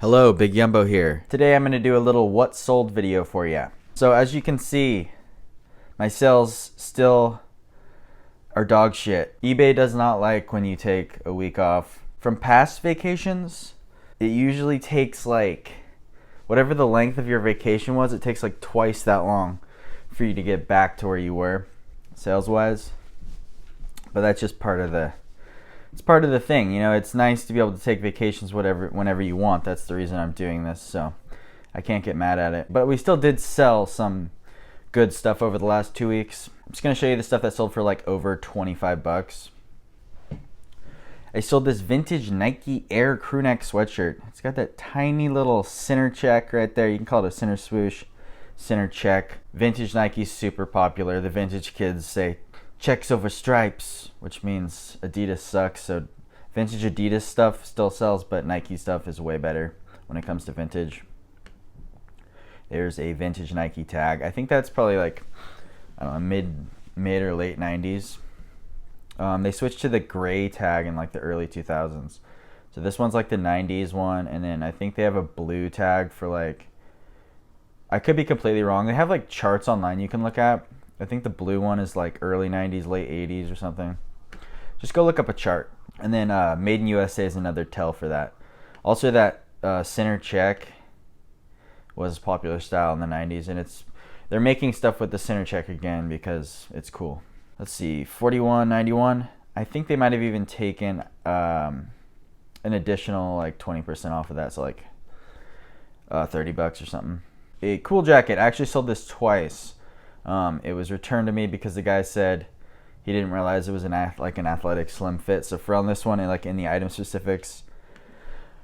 Hello, Big Yumbo here. Today I'm going to do a little what sold video for you. So as you can see, my sales still are dog shit. eBay does not like when you take a week off. From past vacations, it usually takes like, whatever the length of your vacation was, it takes like twice that long for you to get back to where you were, sales-wise. But that's just part of the thing, you know. It's nice to be able to take vacations whenever you want. That's the reason I'm doing this, so I can't get mad at it. But we still did sell some good stuff over the last 2 weeks. I'm just gonna show you the stuff that sold for like over 25 bucks. I sold this vintage Nike Air crewneck sweatshirt. It's got that tiny little center check right there. You can call it a center swoosh, center check. Vintage Nike's super popular. The vintage kids say checks over stripes, which means Adidas sucks. So vintage Adidas stuff still sells, but Nike stuff is way better when it comes to vintage. There's a vintage Nike tag. I think that's probably like, I don't know, mid or late 90s. They switched to the gray tag in like the early 2000s. So this one's like the 90s one, and then I think they have a blue tag for like, I could be completely wrong. They have like charts online you can look at. I think the blue one is like early 90s, late 80s or something. Just go look up a chart. And then Made in USA is another tell for that. Also, that center check was popular style in the 90s, and they're making stuff with the center check again because it's cool. Let's see, 41.91. I think they might have even taken an additional like 20% off of that, so like 30 bucks or something. A cool jacket. I actually sold this twice. It was returned to me because the guy said he didn't realize it was an athletic slim fit. So for on this one, like in the item specifics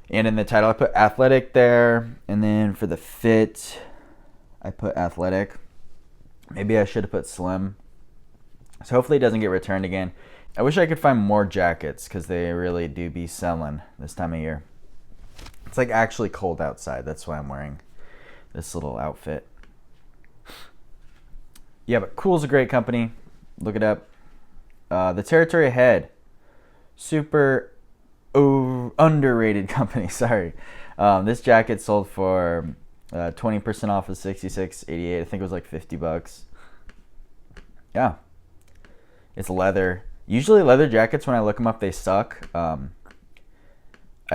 and in the title, I put athletic there, and then for the fit, I put athletic. Maybe I should have put slim. So hopefully it doesn't get returned again. I wish I could find more jackets because they really do be selling this time of year. It's like actually cold outside. That's why I'm wearing this little outfit. Yeah, but Cool's a great company. Look it up. The Territory Ahead, super underrated company. Sorry. This jacket sold for 20% off of $66.88. I think it was like 50 bucks. Yeah, it's leather. Usually leather jackets, when I look them up, they suck. I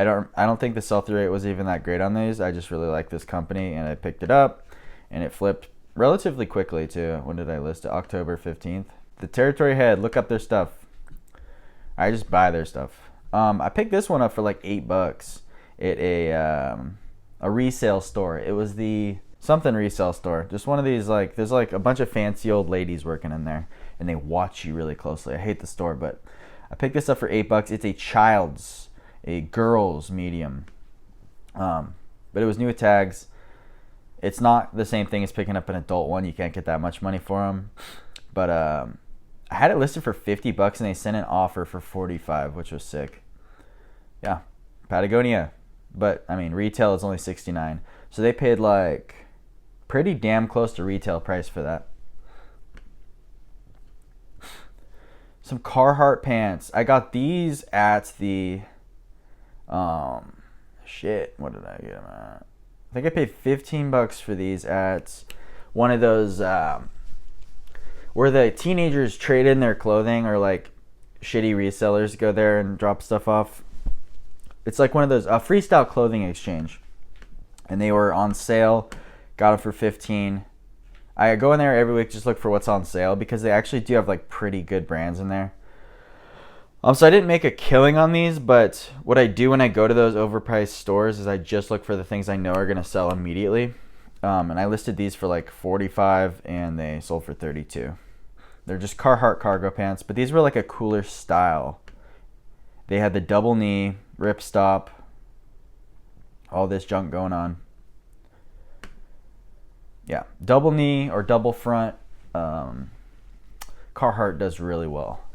don't think the sell-through rate was even that great on these. I just really like this company, and I picked it up, and it flipped relatively quickly too. When did I list it? October 15th. The Territory Head, look up their stuff. I just buy their stuff. I picked this one up for like 8 bucks at a resale store. It was the something resale store. Just one of these, like, there's like a bunch of fancy old ladies working in there, and they watch you really closely. I hate the store, but I picked this up for 8 bucks. It's a girl's medium. But it was new with tags. It's not the same thing as picking up an adult one. You can't get that much money for them. But I had it listed for 50 bucks, and they sent an offer for 45, which was sick. Yeah, Patagonia. But, I mean, retail is only 69. So they paid like pretty damn close to retail price for that. Some Carhartt pants. I got these at the, what did I get them at? I think I paid 15 bucks for these at one of those where the teenagers trade in their clothing, or like shitty resellers go there and drop stuff off. It's like one of those freestyle clothing exchange, and they were on sale. Got them for 15. I go in there every week, just look for what's on sale, because they actually do have like pretty good brands in there. So I didn't make a killing on these, but what I do when I go to those overpriced stores is I just look for the things I know are going to sell immediately. And I listed these for like 45, and they sold for 32. They're just Carhartt cargo pants, but these were like a cooler style. They had the double knee, rip stop, all this junk going on. Yeah, double knee or double front. Carhartt does really well.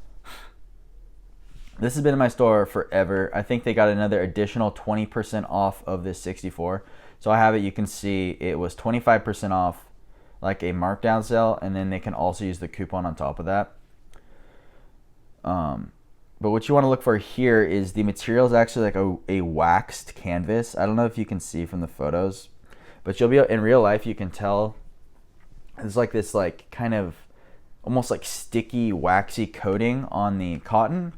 This has been in my store forever. I think they got another additional 20% off of this 64. So I have it. You can see it was 25% off, like a markdown sale, and then they can also use the coupon on top of that. But what you want to look for here is the material is actually like a waxed canvas. I don't know if you can see from the photos, but you'll be in real life, you can tell there's like this like kind of almost like sticky, waxy coating on the cotton.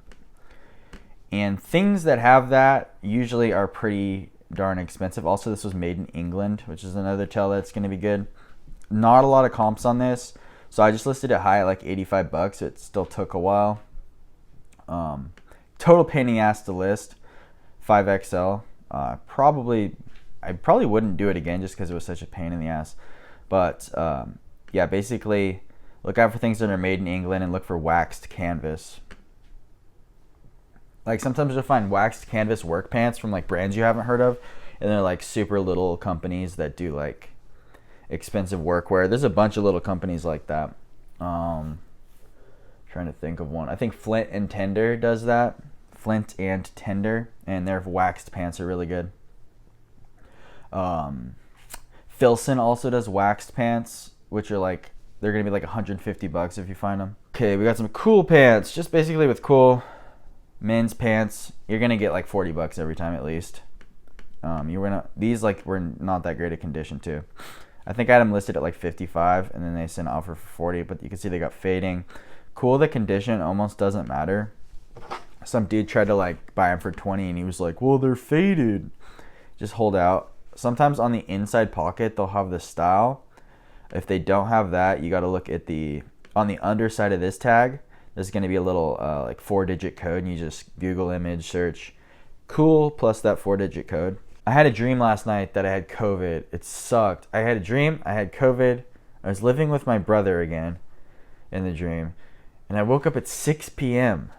And things that have that usually are pretty darn expensive. Also, this was made in England, which is another tell that's going to be good. Not a lot of comps on this, so I just listed it high at like 85 bucks. It still took a while. Total pain in the ass to list. 5XL. I probably wouldn't do it again just because it was such a pain in the ass. But yeah, basically look out for things that are made in England and look for waxed canvas. Like sometimes you'll find waxed canvas work pants from like brands you haven't heard of, and they're like super little companies that do like expensive workwear. There's a bunch of little companies like that. Trying to think of one. I think Flint and Tender does that. Flint and Tender, and their waxed pants are really good. Filson also does waxed pants, which are like, they're gonna be like 150 bucks if you find them. Okay, we got some cool pants. Just basically with cool men's pants, you're gonna get like 40 bucks every time at least. These like were not that great a condition too. I think I had them listed at like 55, and then they sent an offer for 40, but you can see they got fading. Cool, the condition almost doesn't matter. Some dude tried to like buy them for 20, and he was like, well, they're faded. Just hold out. Sometimes on the inside pocket, they'll have the style. If they don't have that, you got to look at on the underside of this tag. There's going to be a little like 4-digit code, and you just Google image search cool plus that 4-digit code. I had a dream last night that I had COVID. It sucked. I had a dream. I had COVID. I was living with my brother again in the dream, and I woke up at 6 p.m.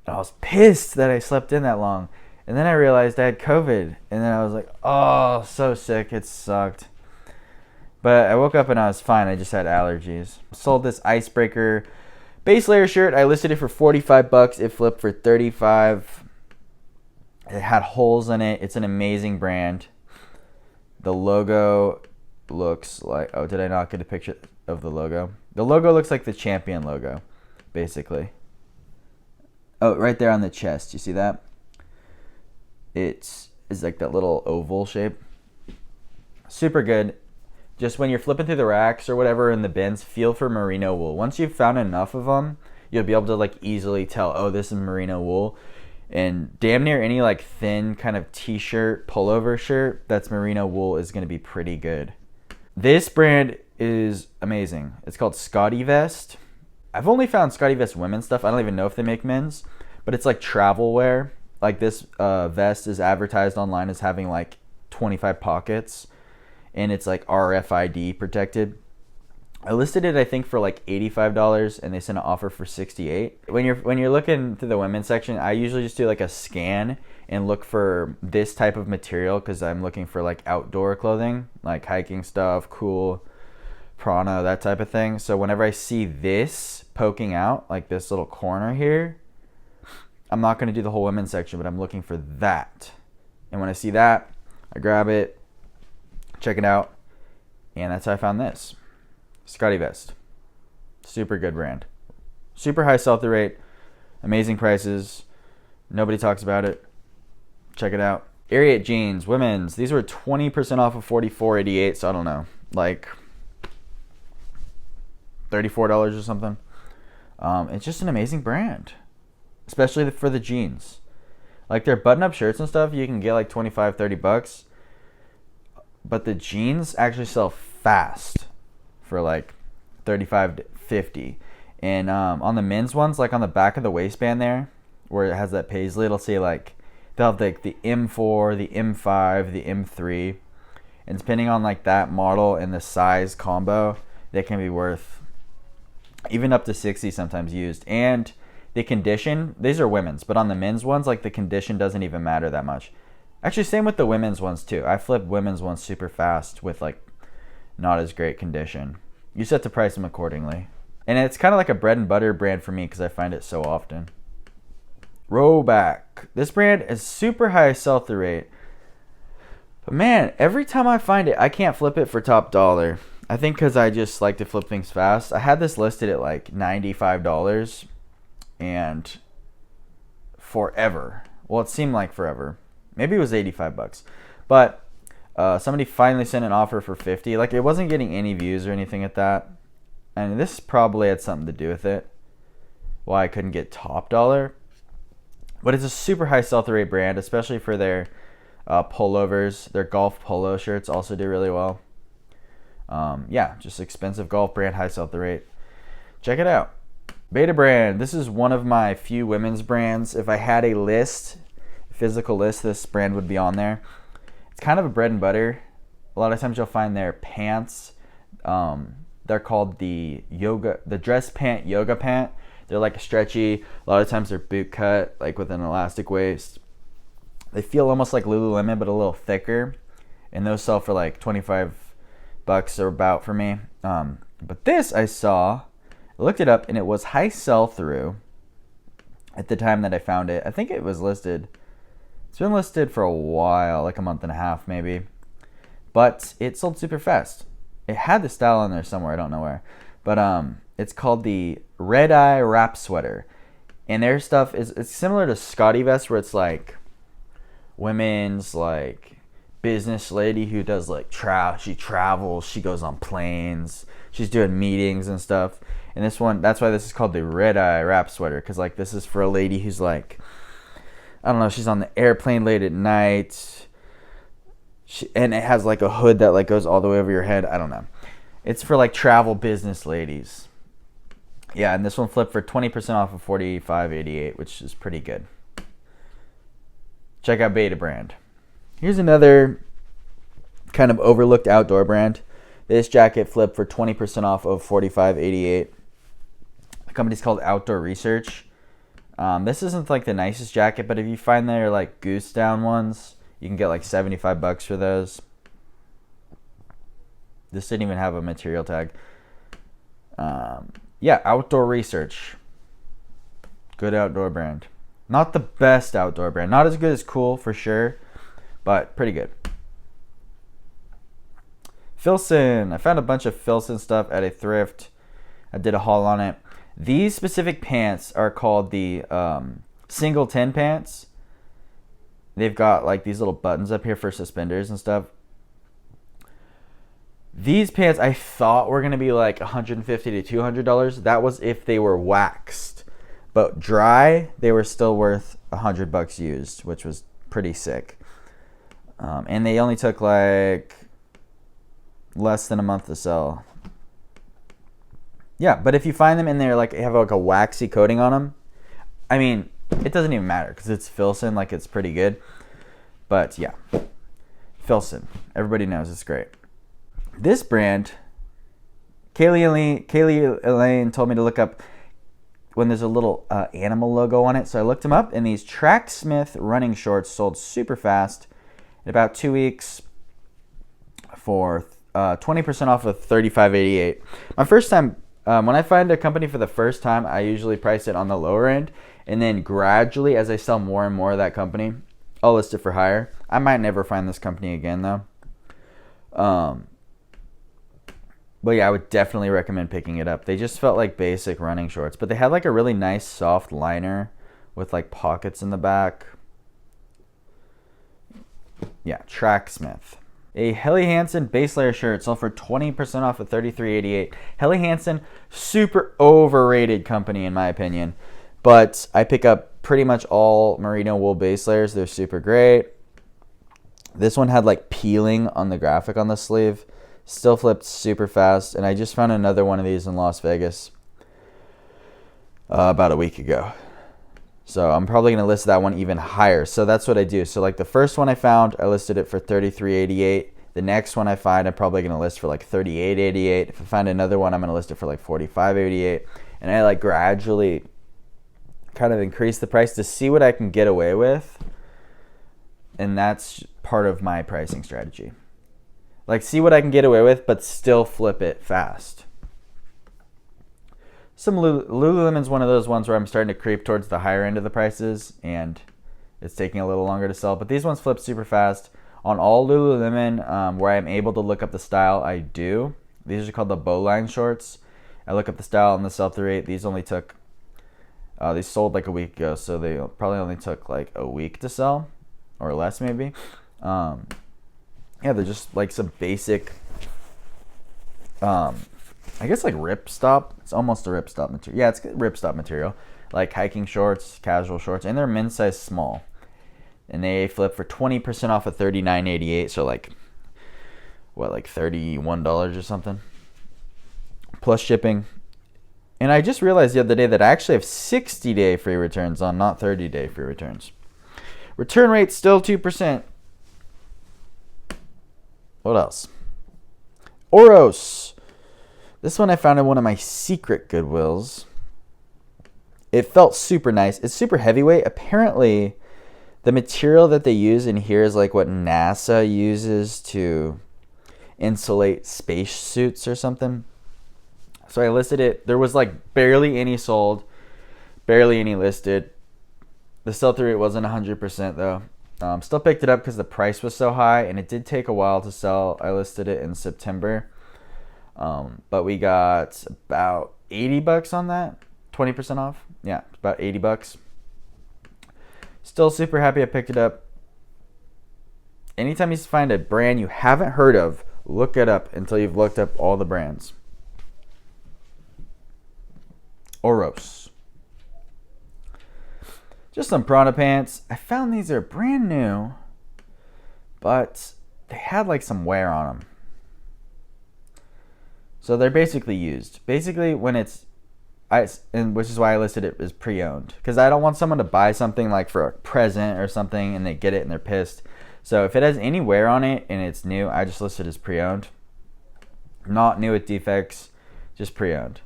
and I was pissed that I slept in that long. And then I realized I had COVID, and then I was like, oh, so sick. It sucked. But I woke up and I was fine. I just had allergies. Sold this Icebreaker base layer shirt. I listed it for 45 bucks. It flipped for 35. It had holes in it. It's an amazing brand. The logo looks like, oh, did I not get a picture of the logo? The logo looks like the Champion logo, basically. Oh, right there on the chest. You see that? It's like that little oval shape. Super good. Just when you're flipping through the racks or whatever in the bins, feel for merino wool. Once you've found enough of them, you'll be able to like easily tell, oh, this is merino wool. And damn near any like thin kind of t-shirt, pullover shirt that's merino wool is going to be pretty good. This brand is amazing. It's called Scotty Vest. I've only found Scotty Vest women's stuff. I don't even know if they make men's, but it's like travel wear. Like this vest is advertised online as having like 25 pockets, and it's like RFID protected. I listed it I think for like $85, and they sent an offer for $68. When you're looking through the women's section, I usually just do like a scan and look for this type of material because I'm looking for like outdoor clothing, like hiking stuff, cool, prana, that type of thing. So whenever I see this poking out, like this little corner here, I'm not going to do the whole women's section, but I'm looking for that. And when I see that, I grab it, check it out, and that's how I found this. Scotty Vest. Super good brand. Super high sell-through rate. Amazing prices. Nobody talks about it. Check it out. Ariat jeans, women's. These were 20% off of $44.88, so I don't know. Like $34 or something. It's just an amazing brand. Especially for the jeans. Like their button-up shirts and stuff, you can get like 25, 30 bucks. But the jeans actually sell fast for like 35 to 50. And on the men's ones, like on the back of the waistband there, where it has that paisley, it'll say like, they'll have like the M4, the M5, the M3. And depending on like that model and the size combo, they can be worth even up to 60 sometimes used. And the condition, these are women's, but on the men's ones, like the condition doesn't even matter that much. Actually, same with the women's ones too. I flip women's ones super fast with like not as great condition. You just have to price them accordingly. And it's kind of like a bread and butter brand for me because I find it so often. Rowback. This brand is super high sell-through rate. But man, every time I find it, I can't flip it for top dollar. I think because I just like to flip things fast. I had this listed at like $95. And forever. Well, it seemed like forever. Maybe it was 85 bucks. But somebody finally sent an offer for 50. Like, it wasn't getting any views or anything at that. And this probably had something to do with it, why I couldn't get top dollar. But it's a super high sell-through rate brand, especially for their pullovers. Their golf polo shirts also do really well. Yeah, just expensive golf brand, high sell-through rate. Check it out. Beta brand. This is one of my few women's brands. If I had a list, physical list, this brand would be on there. It's kind of a bread and butter. A lot of times you'll find their pants. They're called the dress pant yoga pant. They're like stretchy. A lot of times they're boot cut, like with an elastic waist. They feel almost like Lululemon, but a little thicker. And those sell for like 25 bucks or about for me. But this I saw, I looked it up, and it was high sell-through at the time that I found it. I think it was listed. It's been listed for a while, like a month and a half maybe. But it sold super fast. It had the style on there somewhere, I don't know where. But it's called the Red Eye Wrap Sweater. And their stuff it's similar to Scotty Vest, where it's like women's like business lady who does like she travels, she goes on planes, she's doing meetings and stuff. And this one, that's why this is called the Red Eye Wrap Sweater, because like this is for a lady who's like, I don't know, she's on the airplane late at night. And it has like a hood that like goes all the way over your head. I don't know. It's for like travel business ladies. Yeah, and this one flipped for 20% off of $45.88, which is pretty good. Check out Beta brand. Here's another kind of overlooked outdoor brand. This jacket flipped for 20% off of $45.88. The company's called Outdoor Research. This isn't like the nicest jacket, but if you find their like goose down ones, you can get like 75 bucks for those. This didn't even have a material tag. Yeah, Outdoor Research. Good outdoor brand. Not the best outdoor brand. Not as good as Cool for sure, but pretty good. Filson. I found a bunch of Filson stuff at a thrift. I did a haul on it. These specific pants are called the single 10 pants. They've got like these little buttons up here for suspenders and stuff. These pants I thought were going to be like $150 to $200. That was if they were waxed. But dry, they were still worth $100 used, which was pretty sick. And they only took like less than a month to sell. Yeah, but if you find them and they're like have like a waxy coating on them, I mean, it doesn't even matter because it's Filson, like it's pretty good. But yeah, Filson, everybody knows it's great. This brand, Kaylee Elaine told me to look up when there's a little animal logo on it. So I looked them up, and these Tracksmith running shorts sold super fast in about 2 weeks for 20% off of $35.88. My first time, when I find a company for the first time, I usually price it on the lower end, and then gradually, as I sell more and more of that company, I'll list it for higher. I might never find this company again, though. But yeah, I would definitely recommend picking it up. They just felt like basic running shorts, but they had like a really nice soft liner with like pockets in the back. Yeah, Tracksmith. A Helly Hansen base layer shirt sold for 20% off of $33.88. Helly Hansen, super overrated company in my opinion. But I pick up pretty much all merino wool base layers. They're super great. This one had like peeling on the graphic on the sleeve. Still flipped super fast. And I just found another one of these in Las Vegas about a week ago. So I'm probably going to list that one even higher. So that's what I do. So like the first one I found, I listed it for $33.88. The next one I find, I'm probably going to list for like $38.88. If I find another one, I'm going to list it for like $45.88. And I like gradually kind of increase the price to see what I can get away with. And that's part of my pricing strategy. Like see what I can get away with, but still flip it fast. Some Lululemon's one of those ones where I'm starting to creep towards the higher end of the prices, and it's taking a little longer to sell. But these ones flip super fast. On all Lululemon, where I'm able to look up the style, I do. These are called the bowline shorts. I look up the style and the sell-through rate. These only took These sold like a week ago, so they probably only took like a week to sell, or less maybe. Yeah, they're just like some basic, I guess like ripstop. It's almost a ripstop material. Yeah, it's ripstop material. Like hiking shorts, casual shorts, and they're men's size small. And they flip for 20% off of $39.88, so like, what, like $31 or something? Plus shipping. And I just realized the other day that I actually have 60-day free returns on, not 30-day free returns. Return rate still 2%. What else? Oros. This one I found in one of my secret Goodwills. It felt super nice. It's super heavyweight. Apparently, the material that they use in here is like what NASA uses to insulate space suits or something. So I listed it. There was like barely any sold, barely any listed. The sell-through rate wasn't 100% though. Still picked it up because the price was so high, and it did take a while to sell. I listed it in September, but we got about $80 on that, 20% off. Yeah, about $80. Still super happy I picked it up. Anytime you find a brand you haven't heard of, look it up until you've looked up all the brands. Oros. Just some Prada pants. I found these are brand new, but they had like some wear on them. So they're basically used. Basically, when it's, and which is why I listed it as pre-owned, because I don't want someone to buy something like for a present or something and they get it and they're pissed. So if it has any wear on it and it's new, I just list it as pre-owned. Not new with defects, just pre-owned.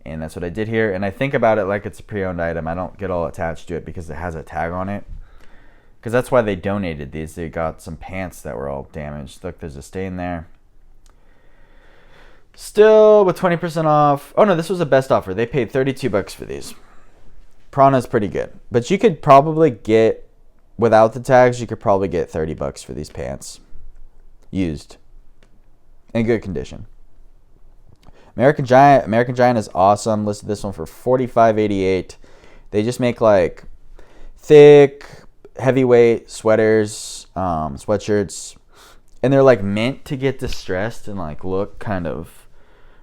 And that's what I did here. And I think about it like it's a pre-owned item. I don't get all attached to it because it has a tag on it. Because that's why they donated these. They got some pants that were all damaged. Look, there's a stain there. Still with 20% off. Oh no, this was a best offer. They paid $32 for these. Prana's pretty good. But you could probably get, without the tags, you could probably get $30 for these pants. Used. In good condition. American Giant is awesome. Listed this one for $45.88. They just make like thick, heavyweight sweaters, sweatshirts, and they're like meant to get distressed and like look kind of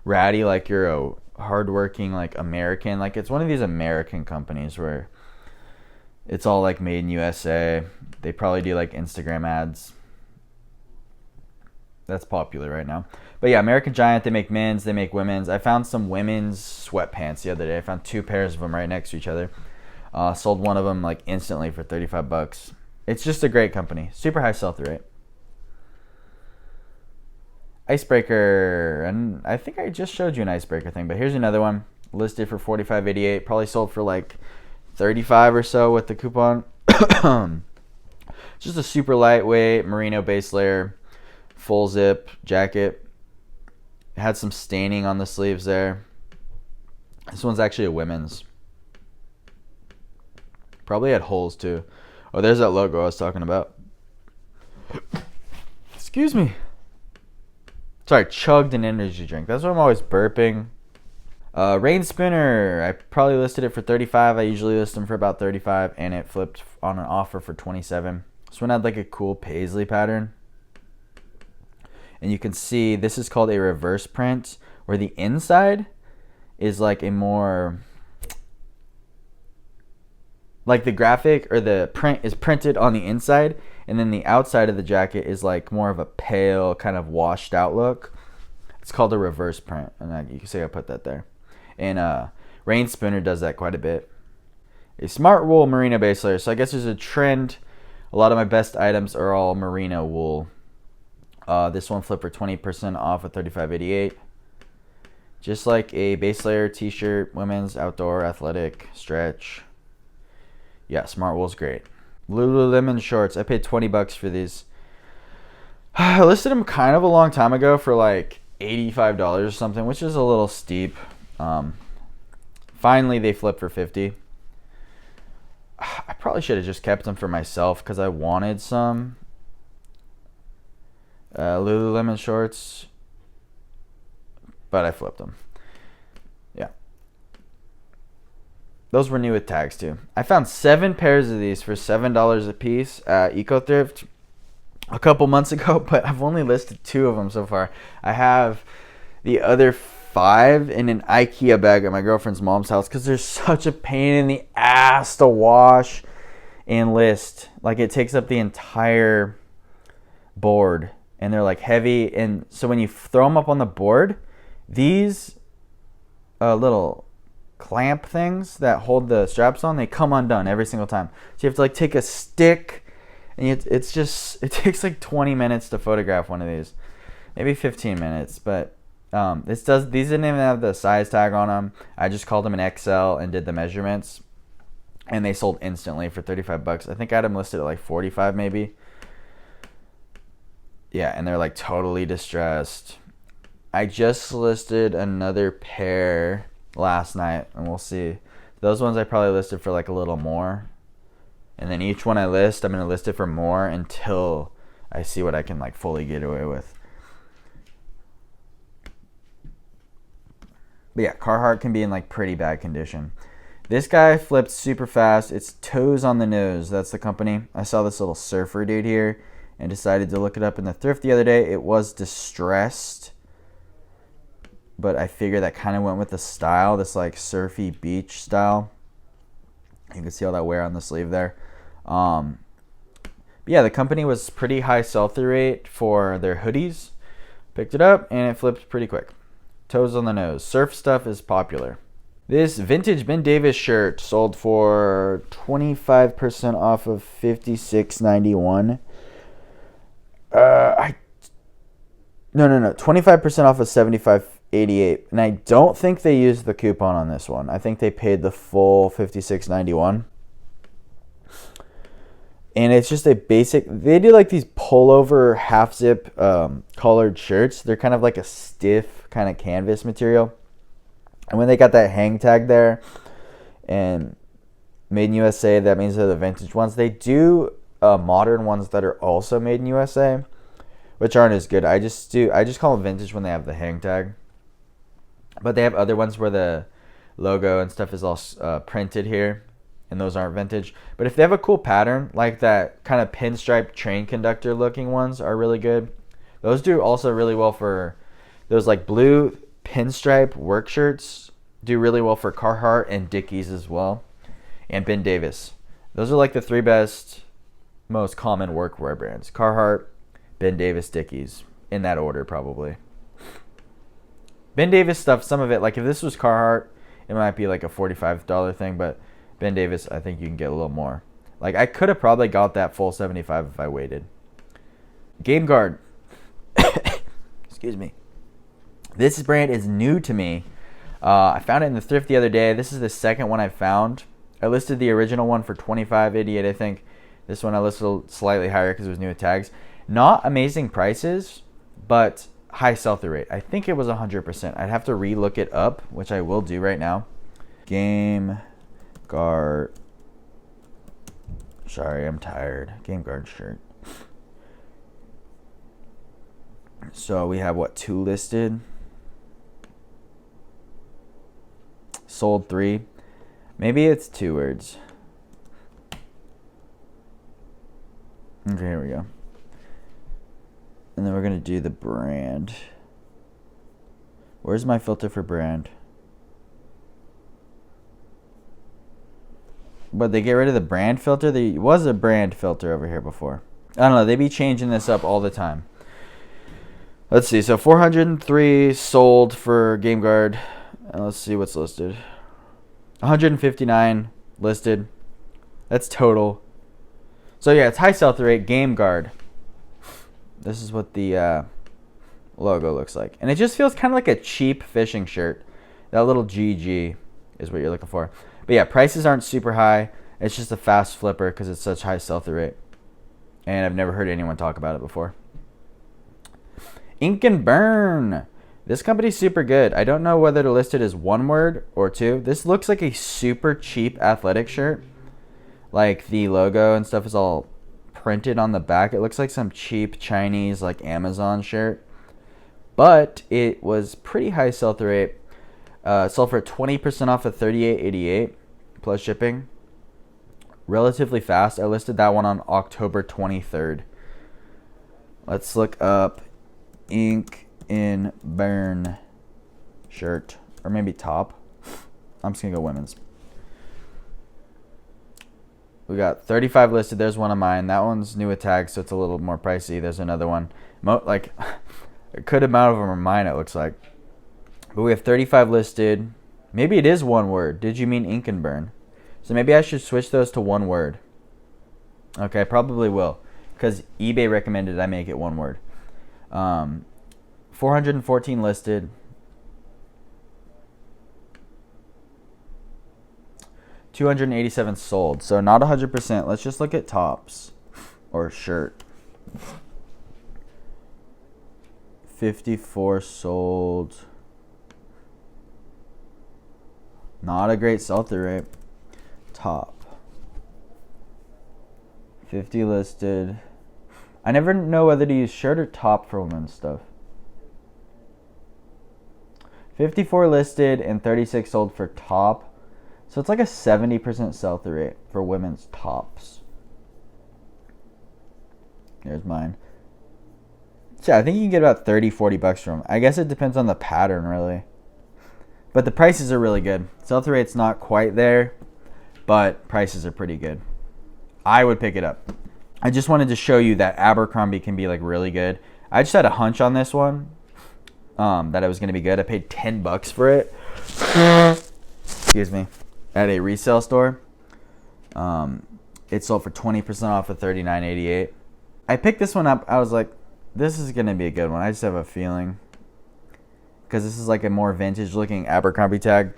ratty, like you're a hardworking like American. Like it's one of these American companies where it's all like made in USA. They probably do like Instagram ads. That's popular right now. But yeah, American Giant, they make men's, they make women's. I found some women's sweatpants the other day. I found 2 pairs of them right next to each other. Sold one of them like instantly for $35. It's just a great company. Super high sell-through rate. Icebreaker, and I think I just showed you an icebreaker thing, but here's another one listed for $45.88. Probably sold for like $35 or so with the coupon. Just a super lightweight merino base layer, full zip jacket. It had some staining on the sleeves there. This one's actually a women's. Probably had holes too. Oh, there's that logo I was talking about. Excuse me. Sorry, chugged an energy drink. That's why I'm always burping. Rain Spinner. I probably listed it for $35. I usually list them for about $35, and it flipped on an offer for $27. This one had like a cool paisley pattern. And you can see this is called a reverse print, where the inside is like a more, like the graphic or the print is printed on the inside, and then the outside of the jacket is like more of a pale kind of washed out look. It's called a reverse print, and you can see I put that there. And Rain Spinner does that quite a bit. A smart wool merino base layer. So I guess there's a trend. A lot of my best items are all merino wool. This one flipped for 20% off at $35.88. Just like a base layer t-shirt, women's, outdoor, athletic, stretch. Yeah, smart wool's great. Lululemon shorts. I paid $20 for these. I listed them kind of a long time ago for like $85 or something, which is a little steep. Finally, they flipped for $50. I probably should have just kept them for myself because I wanted some Lululemon shorts, but I flipped them. Yeah. Those were new with tags too. I found 7 pairs of these for $7 a piece at Eco Thrift a couple months ago, but I've only listed 2 of them so far. I have the other 5 in an IKEA bag at my girlfriend's mom's house because they're such a pain in the ass to wash and list. Like, it takes up the entire board, and they're like heavy, and so when you throw them up on the board, these little clamp things that hold the straps on, they come undone every single time. So you have to like take a stick, and it takes like 20 minutes to photograph one of these, maybe 15 minutes. But these didn't even have the size tag on them. I just called them an XL and did the measurements, and they sold instantly for 35 bucks. I think I had them listed at like 45 maybe. Yeah, and they're like totally distressed. I just listed another pair last night, and we'll see. Those ones I probably listed for like a little more, and then each one I list, I'm gonna list it for more until I see what I can like fully get away with. But yeah, Carhartt can be in like pretty bad condition. This guy flipped super fast. It's Toes on the Nose. That's the company. I saw this little surfer dude here and decided to look it up in the thrift the other day. It was distressed, but I figured that kind of went with the style, this like surfy beach style. You can see all that wear on the sleeve there. But yeah, the company was pretty high sell-through rate for their hoodies. Picked it up and it flipped pretty quick. Toes on the Nose. Surf stuff is popular. This vintage Ben Davis shirt sold for 25% off of $56.91. No, 25% off of $75.88, and I don't think they used the coupon on this one. I think they paid the full $56.91. And it's just a basic, they do like these pullover half zip collared shirts. They're kind of like a stiff kind of canvas material. And when they got that hang tag there and made in USA, that means they're the vintage ones. They do modern ones that are also made in USA, which aren't as good. I just call them vintage when they have the hang tag. But they have other ones where the logo and stuff is all printed here, and those aren't vintage. But if they have a cool pattern, like that kind of pinstripe train conductor looking ones are really good. Those do also really well for those like blue pinstripe work shirts, do really well for Carhartt and Dickies as well, and Ben Davis. Those are like the 3 best, most common workwear brands. Carhartt, Ben Davis, Dickies, in that order probably. Ben Davis stuff, some of it, like if this was Carhartt, it might be like a $45 thing, but Ben Davis, I think you can get a little more. Like I could have probably got that full 75 if I waited. Game Guard. Excuse me. This brand is new to me. I found it in the thrift the other day. This is the second one I found. I listed the original one for $25.88, I think. This one I listed slightly higher because it was new with tags. Not amazing prices, but high sell-through rate. I think it was 100%. I'd have to re-look it up, which I will do right now. Game Guard. Sorry, I'm tired. Game Guard shirt. So we have what, 2 listed? Sold 3. Maybe it's 2 words. Okay, here we go. And then we're going to do the brand. Where's my filter for brand? But they get rid of the brand filter? There was a brand filter over here before. I don't know. They be changing this up all the time. Let's see. So 403 sold for Game Guard. Let's see what's listed. 159 listed. That's total. So yeah, it's high sell-through rate. Game Guard. This is what the logo looks like. And it just feels kind of like a cheap fishing shirt. That little GG is what you're looking for. But yeah, prices aren't super high. It's just a fast flipper because it's such high sell-through rate. And I've never heard anyone talk about it before. Ink and Burn. This company's super good. I don't know whether to list it as 1 word or 2. This looks like a super cheap athletic shirt. Like the logo and stuff is all printed on the back. It looks like some cheap Chinese like Amazon shirt. But it was pretty high sell-through rate. Sold for 20% off of $38.88. plus shipping. Relatively fast. I listed that one on October 23rd. Let's look up Ink in Burn shirt, or maybe top. I'm just gonna go women's. We got 35 listed. There's one of mine. That one's new with tags, so it's a little more pricey. There's another one. Like, a good amount of them are mine, it looks like. But we have 35 listed. Maybe it is one word. Did you mean ink and burn? So maybe I should switch those to one word. Okay, I probably will, because eBay recommended I make it one word. 414 listed. 287 sold. So not 100%. Let's just look at tops or shirt. 54 sold. Not a great sell-through rate. Top. 50 listed. I never know whether to use shirt or top for women's stuff. 54 listed and 36 sold for top. So it's like a 70% sell-through rate for women's tops. Here's mine. So I think you can get about 30, 40 bucks from them. I guess it depends on the pattern, really. But the prices are really good. Sell-through rate's not quite there, but prices are pretty good. I would pick it up. I just wanted to show you that Abercrombie can be like really good. I just had a hunch on this one that it was going to be good. I paid 10 bucks for it. Excuse me. At a resale store. It sold for 20% off of $39.88. I picked this one up. I was like, this is going to be a good one. I just have a feeling. Because this is like a more vintage looking Abercrombie tag.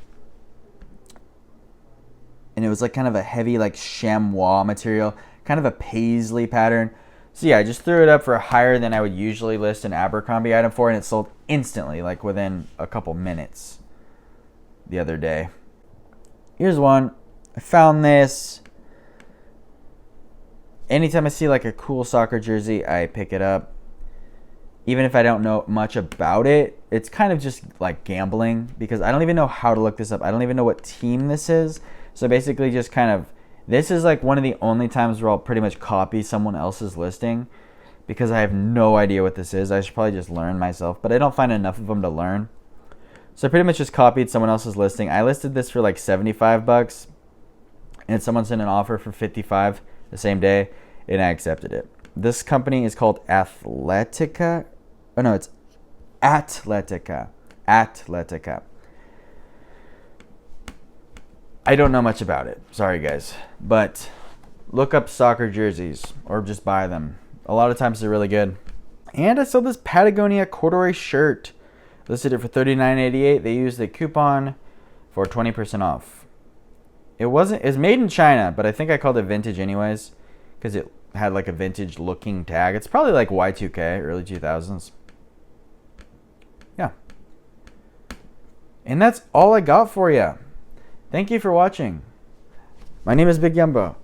And it was like kind of a heavy like chamois material. Kind of a paisley pattern. So yeah, I just threw it up for higher than I would usually list an Abercrombie item for. And it sold instantly, like within a couple minutes the other day. Here's one. I found this. Anytime I see like a cool soccer jersey, I pick it up. Even if I don't know much about it, it's kind of just like gambling because I don't even know how to look this up. I don't even know what team this is. So basically just kind of, this is like one of the only times where I'll pretty much copy someone else's listing because I have no idea what this is. I should probably just learn myself, but I don't find enough of them to learn. So I pretty much just copied someone else's listing. I listed this for like 75 bucks and someone sent an offer for 55 the same day and I accepted it. This company is called Athletica. Oh no, it's Atletica. Atletica. I don't know much about it. Sorry guys. But look up soccer jerseys or just buy them. A lot of times they're really good. And I sold this Patagonia corduroy shirt. Listed it for $39.88. They used a coupon for 20% off. It's made in China, but I think I called it vintage anyways because it had like a vintage looking tag. It's probably like Y2K, early 2000s. Yeah. And that's all I got for you. Thank you for watching. My name is Big Yumbo.